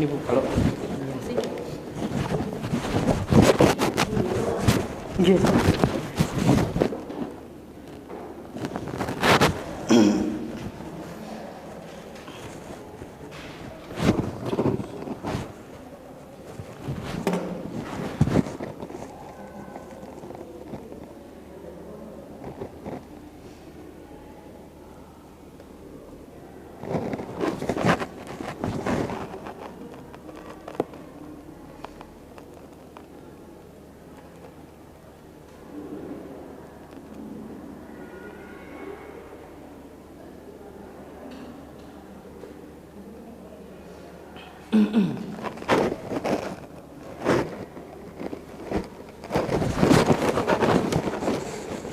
Ibu kalau yes.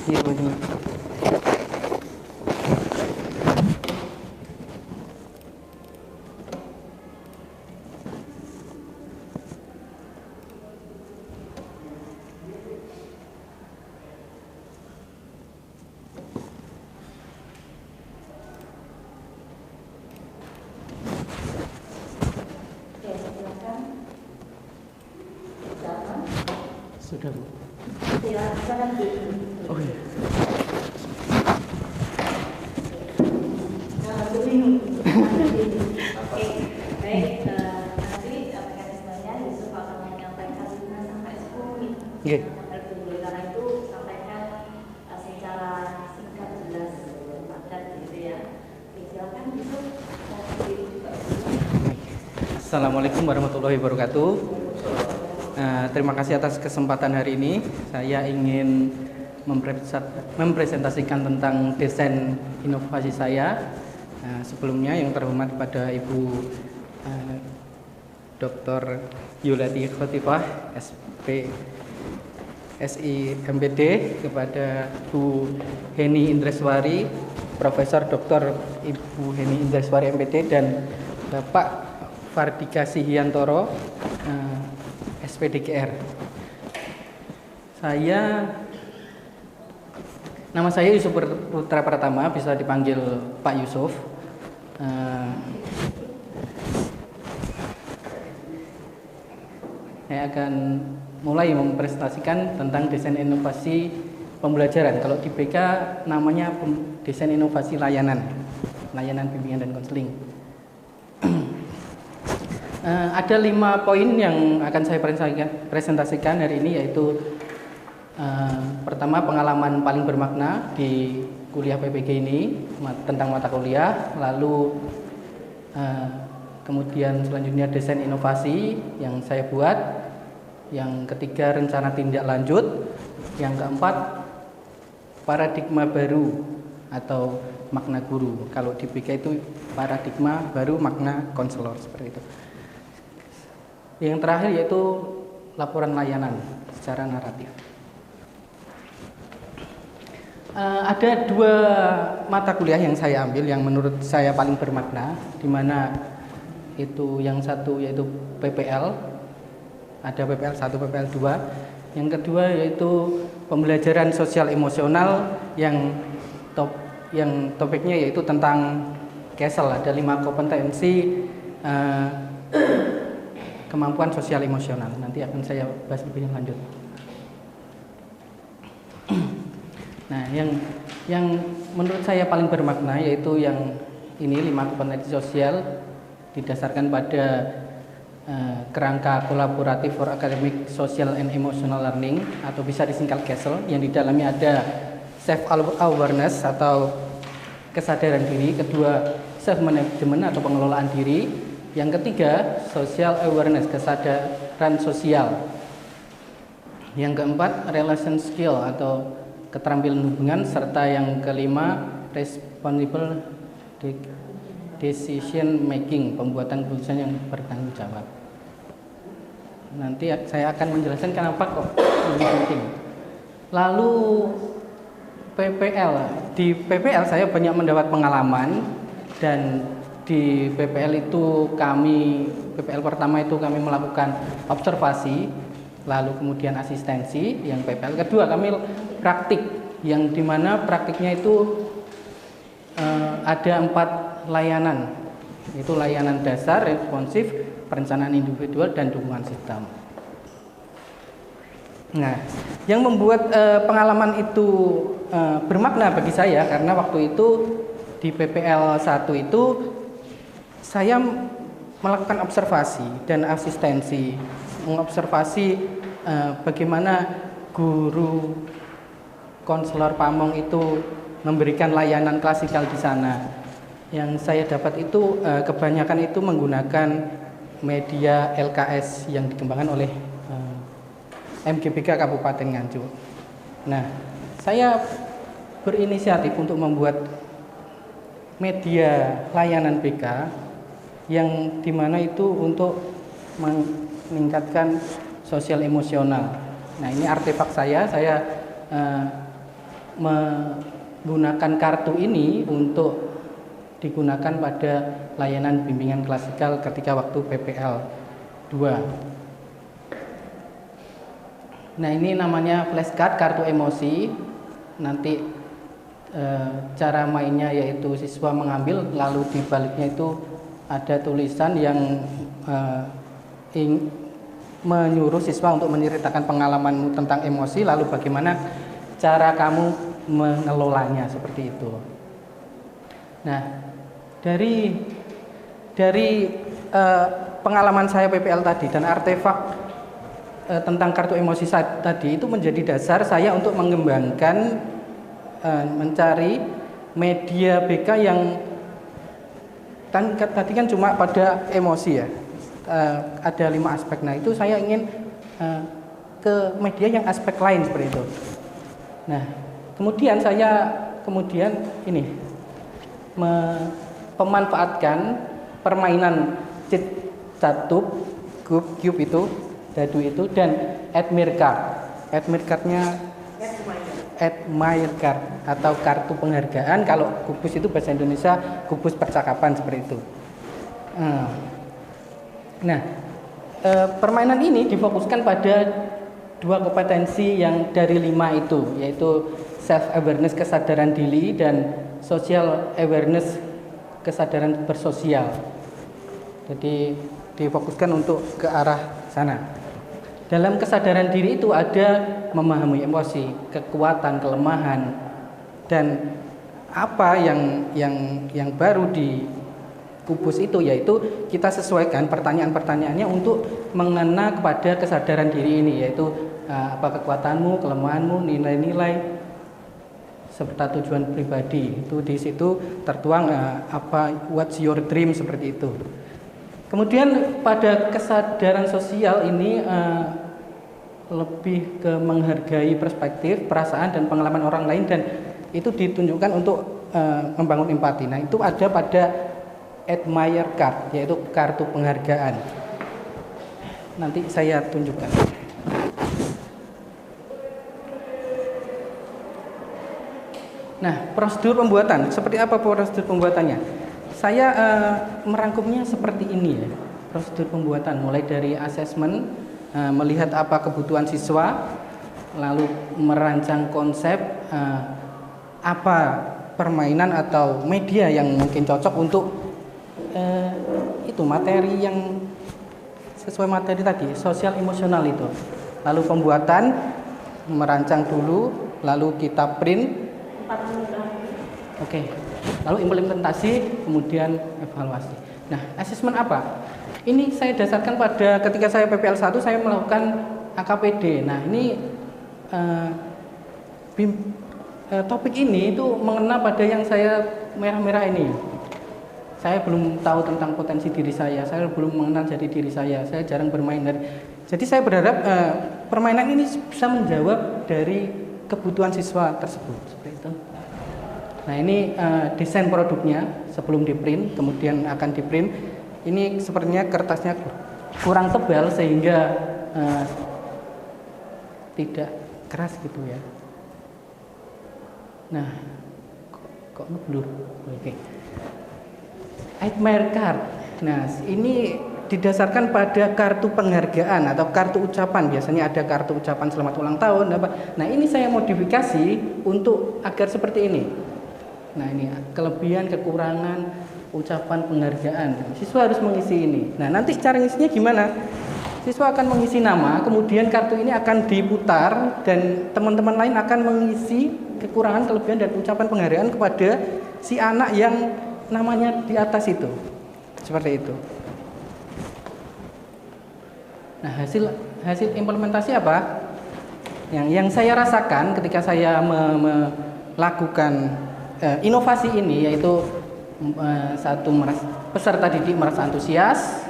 Iya benar. Sudah Bu. Oh iya. Oke, baik. Nanti mekanismenya Yusuf akan menyampaikan 5 sampai 10 menit. Nggih. Karena itu sampaikan secara singkat jelas padat gitu ya. Silakan Yusuf. Assalamualaikum warahmatullahi wabarakatuh. Terima kasih atas kesempatan hari ini. Saya ingin mempresentasikan tentang desain inovasi saya. Sebelumnya yang terhormat kepada Ibu Dr. Yulati Khotifah, SI MPD, kepada Bu Heni Indreswari, Profesor Dr. Ibu Heni Indreswari MPD, dan Bapak Fardika Sihiyantoro, SPDGR. Nama saya Yusuf Putra Pratama, bisa dipanggil Pak Yusuf. Saya akan mulai mempresentasikan tentang desain inovasi pembelajaran. Kalau di BK namanya desain inovasi layanan bimbingan dan konseling. Ada 5 poin yang akan saya presentasikan hari ini, yaitu pertama, pengalaman paling bermakna di kuliah PPG ini tentang mata kuliah. Lalu kemudian selanjutnya desain inovasi yang saya buat. Yang ketiga, rencana tindak lanjut. Yang keempat, paradigma baru atau makna guru. Kalau di BK itu paradigma baru makna konselor, seperti itu. Yang terakhir yaitu laporan layanan secara naratif. Ada 2 mata kuliah yang saya ambil yang menurut saya paling bermakna, di mana itu yang satu yaitu PPL, ada PPL 1, PPL 2. Yang kedua yaitu pembelajaran sosial emosional yang topiknya yaitu tentang CASEL. Ada 5 kompetensi kemampuan sosial emosional. Nanti akan saya bahas lebih lanjut. Nah, yang menurut saya paling bermakna yaitu yang ini 5 kompetensi sosial, didasarkan pada kerangka kolaboratif for academic, social and emotional learning, atau bisa disingkat CASEL, yang di dalamnya ada self awareness atau kesadaran diri, kedua self management atau pengelolaan diri, yang ketiga social awareness, kesadaran sosial, yang keempat relation skill atau keterampilan hubungan, serta yang kelima responsible decision making, pembuatan keputusan yang bertanggung jawab. Nanti saya akan menjelaskan kenapa kok ini penting. Lalu PPL, di PPL saya banyak mendapat pengalaman, dan di PPL itu PPL pertama itu kami melakukan observasi, lalu kemudian asistensi. Yang PPL kedua kami praktik, yang dimana praktiknya itu ada 4 layanan, itu layanan dasar, responsif, perencanaan individual dan dukungan sistem. Nah, yang membuat pengalaman itu bermakna bagi saya karena waktu itu di PPL 1 itu saya melakukan observasi dan asistensi, mengobservasi bagaimana guru konselor Pamong itu memberikan layanan klasikal di sana. Yang saya dapat itu kebanyakan itu menggunakan media LKS yang dikembangkan oleh MGBK Kabupaten Nganjuk. Nah, saya berinisiatif untuk membuat media layanan BK yang dimana itu untuk meningkatkan sosial emosional. Nah, ini artefak saya menggunakan kartu ini untuk digunakan pada layanan bimbingan klasikal ketika waktu PPL 2. Nah, ini namanya flashcard, kartu emosi. Nanti cara mainnya yaitu siswa mengambil, lalu di baliknya itu ada tulisan yang menyuruh siswa untuk menceritakan pengalamanmu tentang emosi, lalu bagaimana cara kamu mengelolanya, seperti itu. Nah, dari pengalaman saya PPL tadi dan artefak tentang kartu emosi tadi itu menjadi dasar saya untuk mengembangkan mencari media BK yang tadi kan cuma pada emosi ya, ada 5 aspek. Nah, itu saya ingin ke media yang aspek lain seperti itu. Nah, kemudian saya ini memanfaatkan permainan Chatub, Cube itu, dadu itu, dan admire cardnya admire card atau kartu penghargaan. Kalau kubus itu bahasa Indonesia kubus percakapan, seperti itu. Nah, permainan ini difokuskan pada 2 kompetensi yang dari 5 itu, yaitu self awareness, kesadaran diri, dan social awareness, kesadaran bersosial. Jadi difokuskan untuk ke arah sana. Dalam kesadaran diri itu ada memahami emosi, kekuatan, kelemahan, dan apa yang baru di kubus itu, yaitu kita sesuaikan pertanyaan-pertanyaannya untuk mengena kepada kesadaran diri ini, yaitu apa kekuatanmu, kelemahanmu, nilai-nilai serta tujuan pribadi. Itu di situ tertuang what's your dream, seperti itu. Kemudian pada kesadaran sosial ini lebih ke menghargai perspektif, perasaan, dan pengalaman orang lain, dan itu ditunjukkan untuk membangun empati. Nah, itu ada pada admire card, yaitu kartu penghargaan. Nanti saya tunjukkan. Nah, prosedur pembuatan, seperti apa prosedur pembuatannya? Saya merangkumnya seperti ini ya. Prosedur pembuatan mulai dari asesmen, melihat apa kebutuhan siswa, lalu merancang konsep apa permainan atau media yang mungkin cocok untuk itu materi yang sesuai materi tadi, sosial emosional itu. Lalu pembuatan, merancang dulu, lalu kita print. Oke. Lalu implementasi, kemudian evaluasi. Nah, asesmen apa? Ini saya dasarkan pada ketika saya PPL 1 saya melakukan AKPD. Nah, ini topik ini itu mengena pada yang saya merah-merah ini. Saya belum tahu tentang potensi diri saya belum mengenal jati diri saya jarang bermain. Jadi saya berharap permainan ini bisa menjawab dari kebutuhan siswa tersebut, seperti itu. Nah, ini desain produknya sebelum diprint, kemudian akan diprint. Ini sepertinya kertasnya kurang tebal sehingga tidak keras gitu ya. Nah, kok ngeblur? Oke. Admire card. Nah, ini didasarkan pada kartu penghargaan atau kartu ucapan. Biasanya ada kartu ucapan selamat ulang tahun apa. Nah, ini saya modifikasi untuk agar seperti ini. Nah, ini kelebihan, kekurangan, ucapan penghargaan. Siswa harus mengisi ini. Nah, nanti cara ngisinya gimana? Siswa akan mengisi nama, kemudian kartu ini akan diputar dan teman-teman lain akan mengisi kekurangan, kelebihan dan ucapan penghargaan kepada si anak yang namanya di atas itu. Seperti itu. Nah, hasil implementasi apa? Yang saya rasakan ketika saya melakukan inovasi ini, yaitu satu, peserta didik merasa antusias,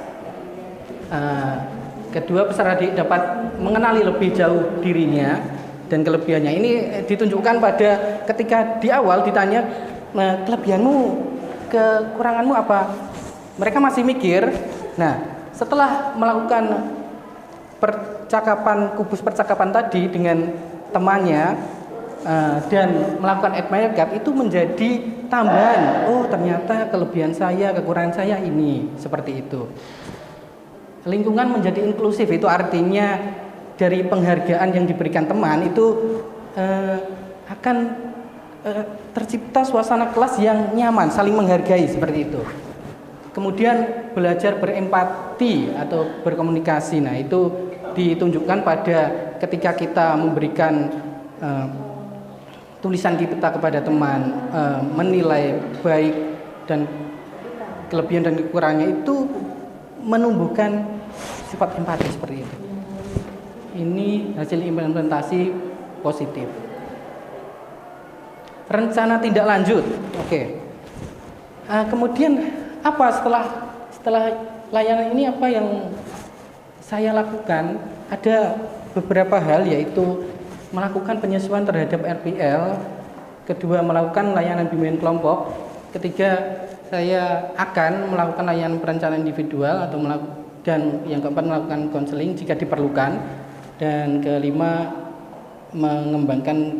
kedua, peserta didik dapat mengenali lebih jauh dirinya dan kelebihannya. Ini ditunjukkan pada ketika di awal ditanya, kelebihanmu, kekuranganmu apa? Mereka masih mikir. Nah, setelah melakukan kubus percakapan tadi dengan temannya dan melakukan admire gap, itu menjadi tambahan. Oh, ternyata kelebihan saya, kekurangan saya ini, seperti itu. Lingkungan menjadi inklusif, itu artinya dari penghargaan yang diberikan teman itu akan tercipta suasana kelas yang nyaman, saling menghargai, seperti itu. Kemudian belajar berempati atau berkomunikasi. Nah, itu ditunjukkan pada ketika kita memberikan tulisan kita kepada teman, menilai baik dan kelebihan dan kekurangannya, itu menumbuhkan sifat empati seperti itu. Ini hasil implementasi positif. Rencana tindak lanjut. Oke. Kemudian apa setelah layanan ini, apa yang saya lakukan? Ada beberapa hal, yaitu melakukan penyesuaian terhadap RPL, kedua melakukan layanan bimbingan kelompok, ketiga saya akan melakukan layanan perencanaan individual dan yang keempat melakukan konseling jika diperlukan, dan kelima mengembangkan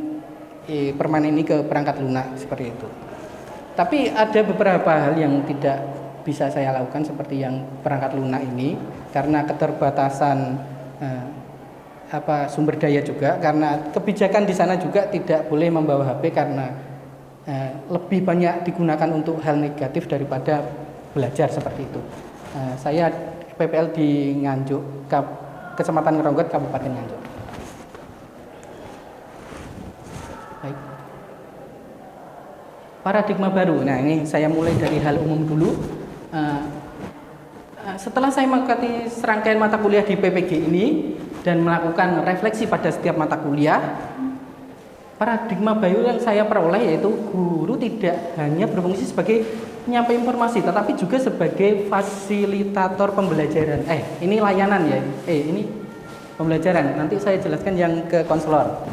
permainan ini ke perangkat lunak, seperti itu. Tapi ada beberapa hal yang tidak bisa saya lakukan seperti yang perangkat lunak ini karena keterbatasan sumber daya juga, karena kebijakan di sana juga tidak boleh membawa HP karena lebih banyak digunakan untuk hal negatif daripada belajar, seperti itu. Saya PPL di Nganjuk, Kecamatan Ngeronggot, Kabupaten Nganjuk. Baik. Paradigma baru. Nah, ini saya mulai dari hal umum dulu. Setelah saya mengikuti serangkaian mata kuliah di PPG ini dan melakukan refleksi pada setiap mata kuliah, paradigma baru yang saya peroleh yaitu guru tidak hanya berfungsi sebagai penyampai informasi, tetapi juga sebagai fasilitator pembelajaran. Ini layanan ya. Ini pembelajaran. Nanti saya jelaskan yang ke konselor.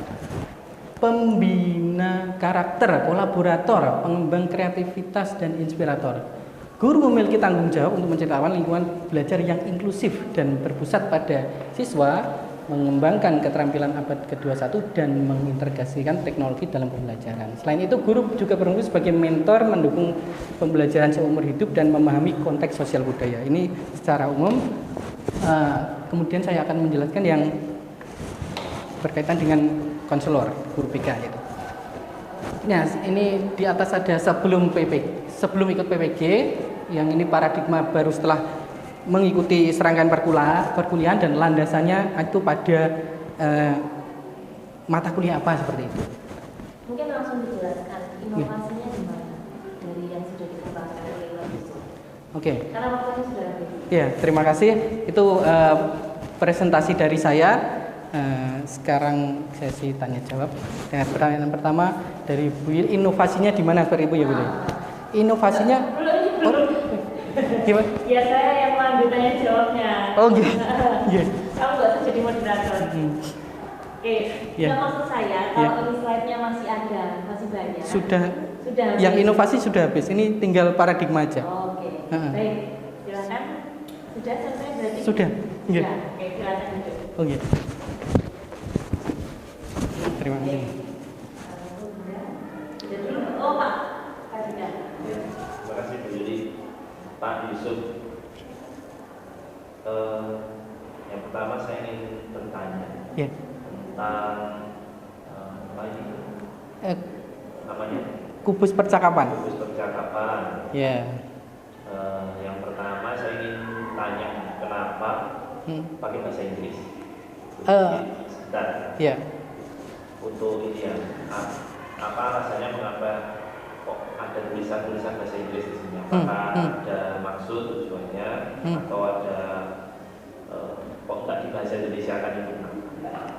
Pembina karakter, kolaborator, pengembang kreativitas dan inspirator. Guru memiliki tanggung jawab untuk menciptakan lingkungan belajar yang inklusif dan berpusat pada siswa, mengembangkan keterampilan abad ke-21 dan mengintegrasikan teknologi dalam pembelajaran. Selain itu, guru juga berfungsi sebagai mentor, mendukung pembelajaran seumur hidup dan memahami konteks sosial budaya. Ini secara umum. Kemudian saya akan menjelaskan yang berkaitan dengan konselor, guru PK itu. Nah, ini di atas ada sebelum ikut PPG, yang ini paradigma baru setelah mengikuti serangkaian perkuliahan dan landasannya itu pada mata kuliah apa, seperti itu. Mungkin langsung dijelaskan inovasinya gimana dari yang sudah dikembangkan oleh Wabiso. Oke. Karena waktunya sudah habis. Ya, terima kasih. Itu presentasi dari saya. Sekarang sesi tanya jawab. Dengan pertanyaan pertama dari Bu Yuli, inovasinya di mana, Ibu ya, Bu? Inovasinya gimana? Ya, saya yang lanjut tanya jawabnya. Oh gitu. Iya. Kamu nggak usah jadi moderator. Oke. Ya. Maksud saya kalau ini slide-nya masih ada, masih banyak. Sudah. Habis. Yang inovasi sudah habis. Ini tinggal paradigma aja. Oke. Baik. Silakan. Sudah selesai berarti? Sudah. Iya. Ya, oke, silakan duduk. Oh iya. Terima kasih. Oh, Pak. Terima kasih Bu Yuli. Pak Yusuf. Yang pertama saya ingin bertanya tentang apa ini? Namanya? Kubus percakapan. Kubus percakapan. Ya. Yang pertama saya ingin tanya kenapa pakai bahasa Inggris. Sebentar. Ya. Untuk ini ya, apa rasanya mengapa kok ada tulisan-tulisan bahasa Inggris di sini? Apakah ada maksud tujuannya atau ada kok nggak di bahasa Indonesia kan itu?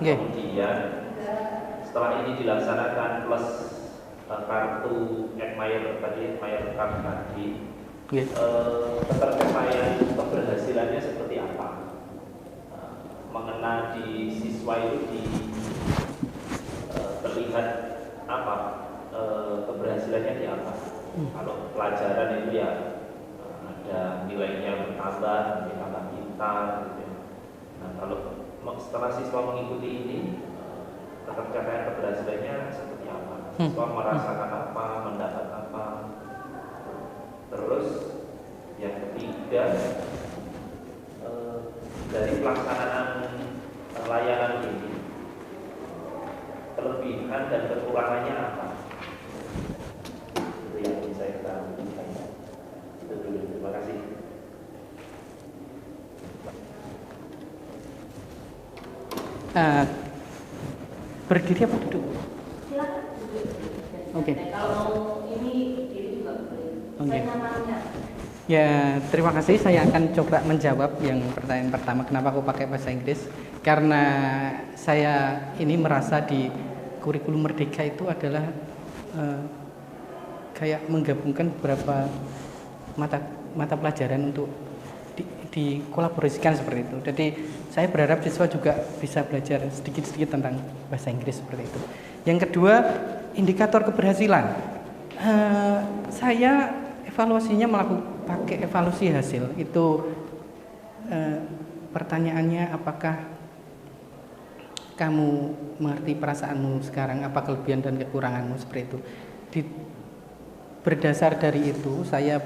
Okay. Kemudian setelah ini dilaksanakan plus kartu admire card tadi, ketercapaian keberhasilannya seperti apa? Mengena di siswa itu terlihat apa keberhasilannya di apa? Kalau pelajaran itu ya ada nilainya bertambah, tambah pintar gitu ya. Nah, kalau setelah siswa mengikuti ini tercapaian keberhasilannya seperti apa? Siswa merasakan apa, mendapat apa? Terus yang ketiga, dari pelaksanaan layanan ini, kelebihan dan kekurangannya apa? Itu yang ingin saya ketahui. Itu dulu. Terima kasih. Berdiri apa duduk? Silakan. Oke. Kalau ini berdiri juga boleh. Oke. Namanya. Ya, terima kasih. Saya akan coba menjawab yang pertanyaan pertama. Kenapa aku pakai bahasa Inggris? Karena saya ini merasa di kurikulum Merdeka itu adalah kayak menggabungkan beberapa mata pelajaran untuk dikolaborasikan seperti itu. Jadi saya berharap siswa juga bisa belajar sedikit-sedikit tentang bahasa Inggris seperti itu. Yang kedua, indikator keberhasilan. Saya evaluasinya pakai evaluasi hasil. Itu pertanyaannya, apakah kamu mengerti perasaanmu sekarang, apa kelebihan dan kekuranganmu seperti itu. Berdasar dari itu saya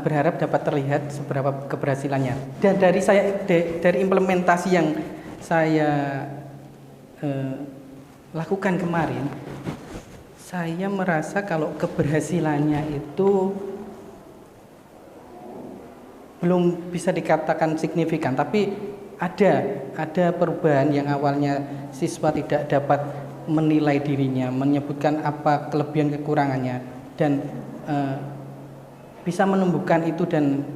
berharap dapat terlihat seberapa keberhasilannya. Dan dari implementasi yang saya lakukan kemarin, saya merasa kalau keberhasilannya itu belum bisa dikatakan signifikan, tapi ada perubahan yang awalnya siswa tidak dapat menilai dirinya, menyebutkan apa kelebihan kekurangannya, dan bisa menumbuhkan itu dan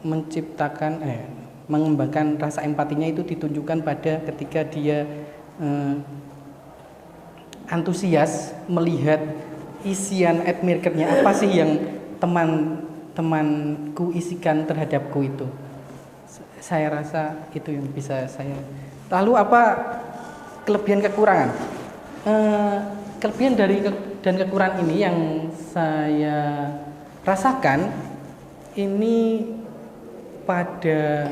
menciptakan mengembangkan rasa empatinya itu ditunjukkan pada ketika dia antusias melihat isian admire card-nya, apa sih yang temanku isikan terhadapku itu. Saya rasa itu yang bisa saya. Lalu apa kelebihan kekurangan? Kelebihan dan kekurangan ini yang saya rasakan ini pada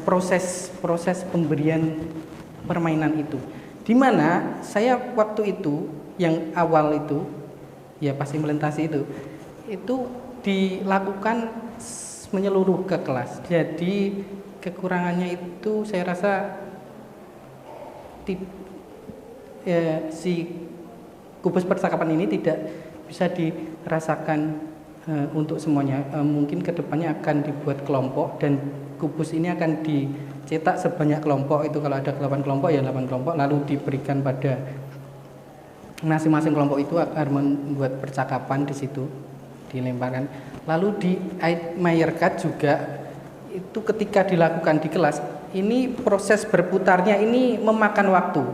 proses pemberian permainan itu, di mana saya waktu itu yang awal itu ya pas implementasi itu dilakukan menyeluruh ke kelas. Jadi kekurangannya itu saya rasa si kubus percakapan ini tidak bisa dirasakan untuk semuanya. Mungkin kedepannya akan dibuat kelompok dan kubus ini akan dicetak sebanyak kelompok. Itu kalau ada 8 kelompok ya 8 kelompok, lalu diberikan pada masing-masing kelompok itu akan membuat percakapan di situ, dilemparkan. Lalu di admire card juga itu ketika dilakukan di kelas, ini proses berputarnya ini memakan waktu.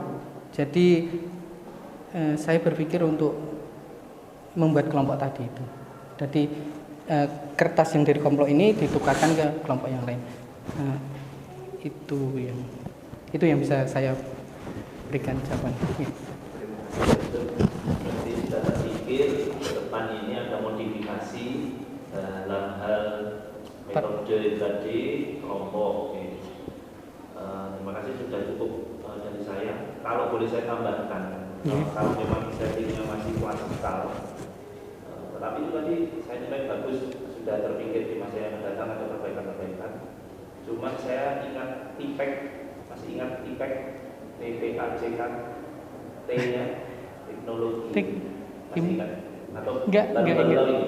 Jadi saya berpikir untuk membuat kelompok tadi itu. Jadi kertas yang dari kelompok ini ditukarkan ke kelompok yang lain. Itu yang bisa saya berikan jawaban. Ya. Berarti sudah terpikir ke depan ini ada modifikasi dalam hal metode tadi kelompok. Oke. Terima kasih sudah cukup dari saya. Kalau boleh saya tambahkan, kalau memang settingnya masih klasikal, tetapi itu tadi saya nilai bagus, sudah terpikir di masa yang akan datang ada perbaikan-perbaikan. Cuma saya ingat masih ingat TPACK T-nya teknologi. Tek- Masih ingat? Atau Enggak baru-baru ingat. tahu ini?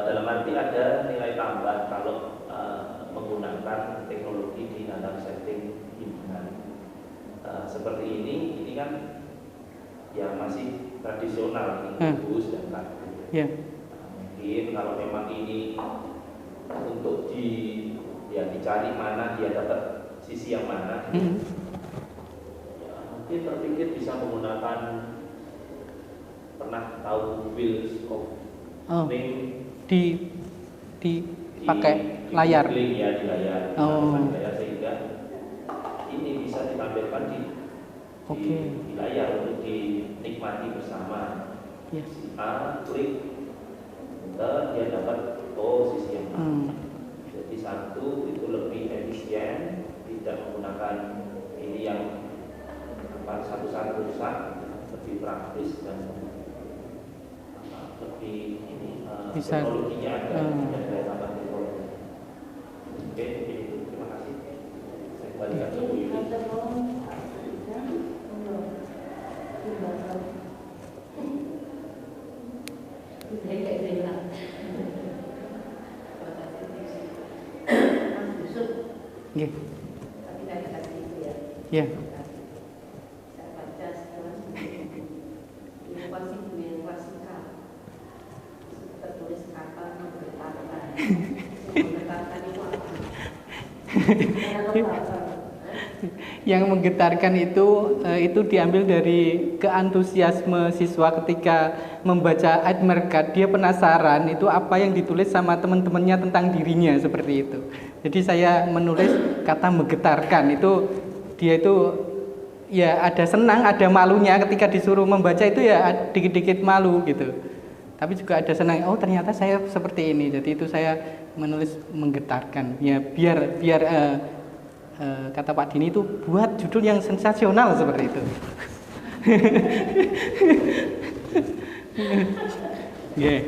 Dalam arti ada nilai tambah kalau menggunakan teknologi di dalam setting himpunan. Seperti ini kan ya masih tradisional, bus dan kartu. Ya. Mungkin kalau memang ini untuk dicari mana dia dapat sisi yang mana, ya, mungkin terpikir bisa menggunakan, pernah tahu wheels of name pakai layar. Ya, di layar. Oh. Di layar, sehingga ini bisa ditampilkan di layar untuk dinikmati bersama. Yes. Si A klik, dia dapat sisi yang mana. Jadi satu itu lebih efisien, tidak menggunakan ini yang satu-satu rusak, lebih praktis dan lebih ini bisa, teknologinya ada tambah teknologi. Oke, mungkin itu. Terima kasih. Saya kembalikan ke Bu Yuli. Nggih. Tapi tadi kasih itu ya. Ya. Saya baca sekarang inovasi bioinformatika tertulis kata menggetarkan. Menggetarkan itu apa? Yang menggetarkan itu diambil dari keantusiasme siswa ketika membaca ayat mereka. Dia penasaran itu apa yang ditulis sama teman-temannya tentang dirinya, seperti itu. Jadi saya menulis kata menggetarkan itu, dia itu ya ada senang, ada malunya ketika disuruh membaca itu, ya dikit-dikit malu gitu. Tapi juga ada senang, oh ternyata saya seperti ini. Jadi itu saya menulis menggetarkan. Ya biar kata Pak Dini itu buat judul yang sensasional seperti itu. Yeah.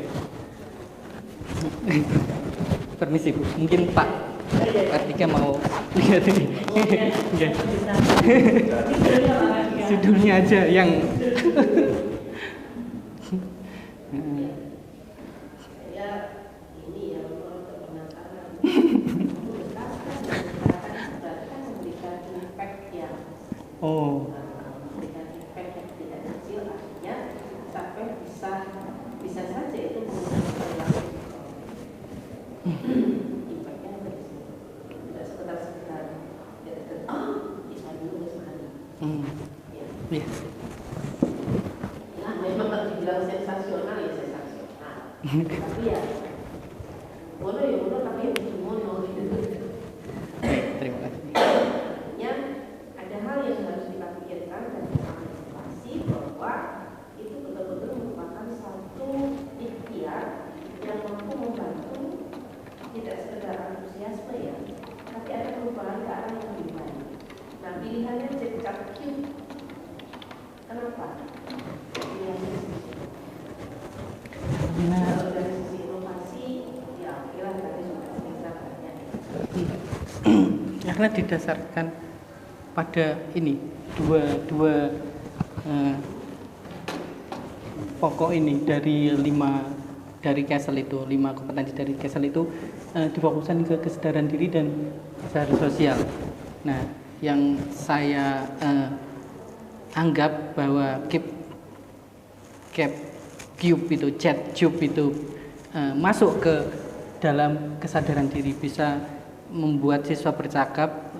Permisi Bu, mungkin Pak Kartika mau lihat ini. Judulnya aja yang oh. Memberikan impact yang tidak kecil, artinya sampai bisa saja itu menggunakan perilaku. Impactnya dari situ. Tidak sekedar bisa dulu sekali. Ya. Nah, memang kalau dibilang sensasional ya sensasional. Tapi ya mono tapi ya bukan mono gitu. Terima kasih. Artinya ada hal yang harus kita pikirkan dan antisipasi bahwa itu betul-betul merupakan satu ikhtiar yang mampu membantu tidak sekedar antusiasme ya, tapi ada perubahan ke arah yang lebih baik. Nah, pilihannya cepat cute. Kenapa? Pilihannya kalau dari sisi inovasi, ya kira tadi sudah bisa banyak. Karena didasarkan pada ini dua pokok ini dari 5 dari Castle itu, 5 kompetensi dari Castle itu difokuskan ke kesadaran diri dan kesadaran sosial. Nah, yang saya anggap bahwa cube itu masuk ke dalam kesadaran diri, bisa membuat siswa bercakap,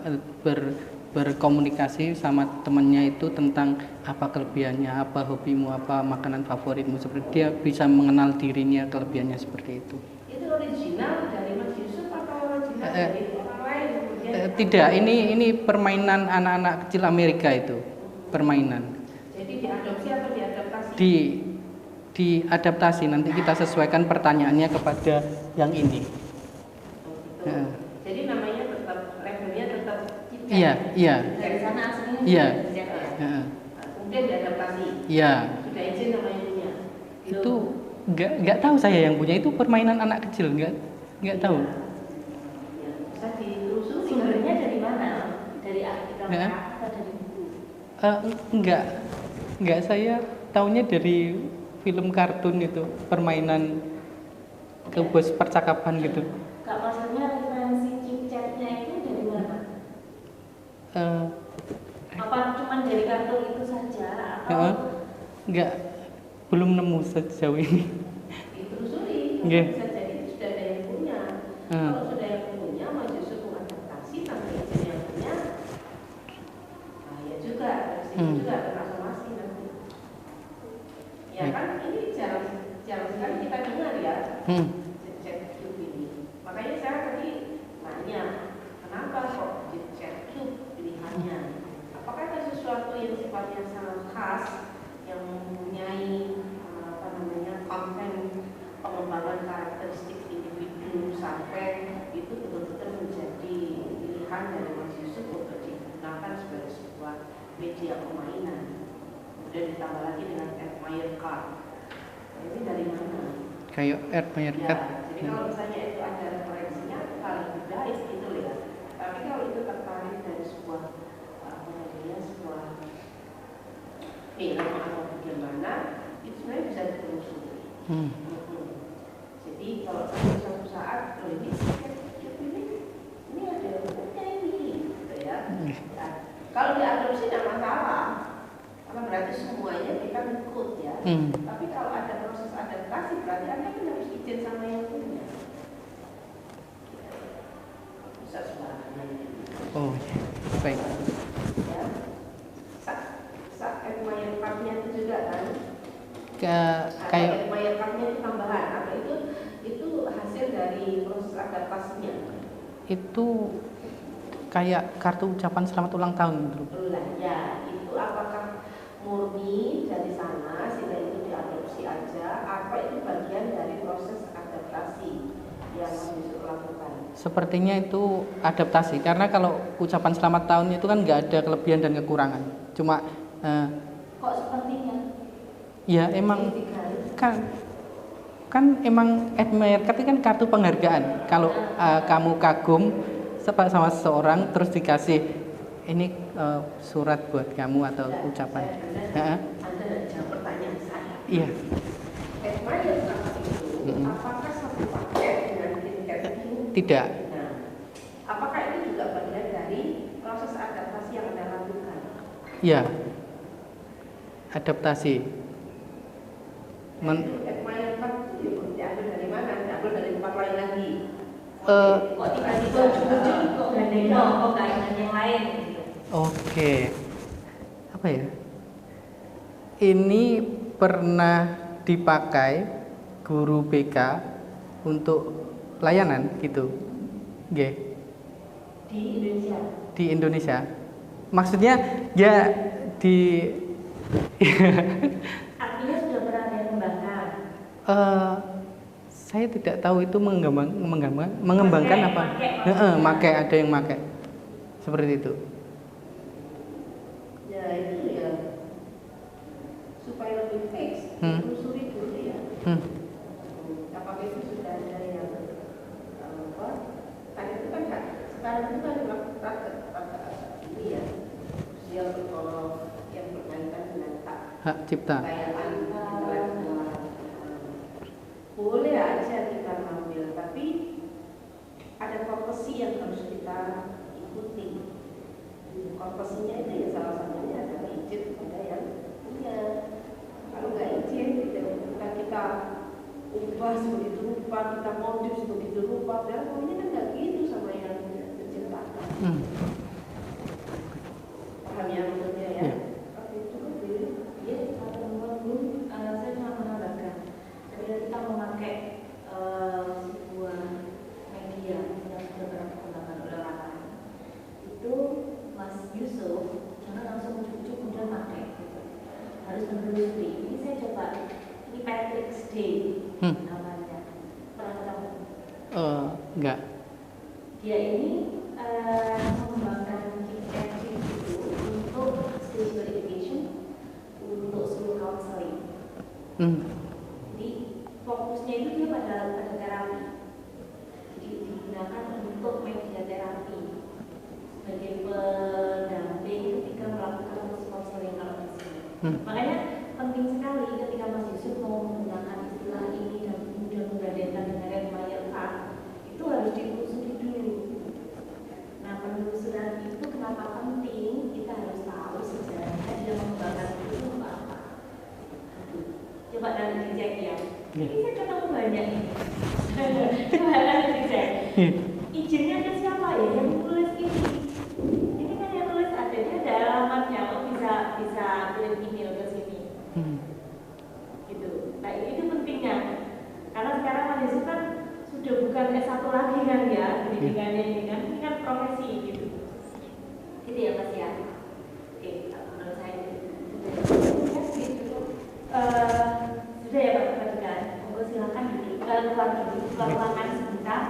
berkomunikasi sama temannya itu tentang apa kelebihannya, apa hobimu, apa makanan favoritmu, seperti dia bisa mengenal dirinya, kelebihannya seperti itu. Itu original dari Mas Yusuf atau original dari orang lain? Tidak, ini permainan anak-anak kecil Amerika itu, permainan. Jadi diadopsi atau diadaptasi? Diadaptasi, nanti kita sesuaikan pertanyaannya kepada yang ini. Jadi namanya tetap, levelnya tetap kita. Iya. Dari sana aslinya. Iya. Kemudian diadaptasi. Iya. Sudah izin namanya punya. Itu nggak tahu saya yang punya, itu permainan anak kecil, nggak tahu. Ya, bisa ditelusuri. Sumbernya dari mana? Dari artikel atau dari buku? Enggak saya taunya dari film kartun itu, permainan bos percakapan gitu. Kak, maksudnya referensi chit-chatnya itu dari mana? Apa cuma dari kartun itu saja atau Enggak, belum nemu sejauh ini. ditelusuri? Nggih. Bisa jadi itu sudah ada yang punya. Kalau sudah yang punya, mau justru mengadaptasi tanpa izin yang punya, ya juga, harus juga bersomasi nanti. Ya kan, ini jarang sekali kita dengar ya. Chat cube ini. Makanya saya tadi nanya, kenapa kok chat cube pilihannya? Apakah ada sesuatu yang sifatnya sangat khas yang mempunyai konten pengembangan karakteristik individu sampai itu betul-betul menjadi pilihan dari Mas Yusuf untuk digunakan sebagai sebuah media permainan. Kemudian ditambah lagi dengan admire card. Ini dari mana? Kayak admire card. Jadi kalau misalnya itu ada referensinya paling baik itu ya. Tapi kalau itu tertarik dari sebuah sebuah film atau bagaimana, itu sebenarnya bisa ditelusuri. Jadi kalau suatu saat ini ada bukunya ini, gitu ya. Kalau diadopsi tidak masalah, karena berarti semuanya kita ikut ya. Tapi kalau ada proses adaptasi berarti Anda kan harus izin sama yang punya. Bisa sembarangan. Oh, baik. Ya. Admire card-nya itu juga kan? Kayak admire card-nya itu tambahan atau itu hasil dari proses adaptasinya? Itu kayak kartu ucapan selamat ulang tahun gitu. Ya, itu apakah murni dari sana sehingga itu diadopsi aja, apa itu bagian dari proses adaptasi yang bisa dilakukan? Sepertinya itu adaptasi, karena kalau ucapan selamat tahun itu kan nggak ada kelebihan dan kekurangan, cuma kok sepertinya? Ya emang kan emang admire card kan kartu penghargaan. Kalau kamu kagum sama seseorang terus dikasih ini surat buat kamu atau ucapan. Anda jawab pertanyaan saya. Iya. Admire card itu apakah satu paket dengan tingkat? Tidak. Nah, apakah itu juga bagian dari proses adaptasi yang Anda lakukan? Iya. Adaptasi. Admire card itu diambil dari mana? Diambil dari tempat lain lagi? Kok tiba-tiba ujung-ujung kok gandeng kok kainan yang lain? Oke. Apa ya? Ini pernah dipakai guru BK untuk layanan gitu. Nggih. Di Indonesia. Di Indonesia. Maksudnya ya di artinya sudah pernah ada yang kembangkan. Saya tidak tahu itu mengembangkan apa. Make ada yang make. Seperti itu. Ya itu ya supaya lebih fix, telusuri dulu ya. Apakah itu sudah ada yang apa? Tadi itu kan sekarang itu kan ini ya sosial yang berkaitan dengan Hak cipta. kekayaan intelektual. Boleh aja kita ambil, tapi ada profesi yang harus kita ikuti. Profesinya itu ya salah satunya adalah izin kepada yang punya. Kalau nggak izin, kita ubah sebegitu rupa, kita modif sebegitu rupa, dan pokoknya kan nggak gitu sama yang menciptakan. Paham ya maksudnya ya? Oke, cukup dulu. Ya, saya cuma menambahkan. Ketika kita memakai sebuah media yang sudah pernah digunakan oleh orang lain, itu Mas Yusuf jangan langsung ujuk-ujuk kemudian pakai, harus menelusuri. Ini saya coba, ini Patrick's Day namanya, pernah ketemu? Enggak. Dia ini mengembangkan chip itu untuk special education, untuk school counseling. Jadi fokusnya itu dia pada terapi. Jadi digunakan untuk media terapi sebagai pendamping ketika melakukan proses konseling kalau di sini. Makanya penting sekali Izinnya ke siapa ya yang tulis ini? Ini kan yang tulis ada, dia ada alamatnya, kok bisa kirim email ke sini. Gitu. Nah itu pentingnya, karena sekarang mahasiswa kan sudah bukan S1 lagi kan ya, pendidikannya ini kan profesi gitu. Gitu ya Mas ya. Oke, menurut saya sudah ya Pak Perhatikan. Monggo silakan keluar ruangan sebentar,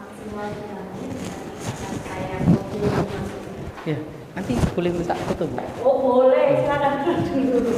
maksimal 5 menit. Nanti akan saya foto masuk. Ya, nanti boleh minta foto Bu. Oh boleh, silakan dulu.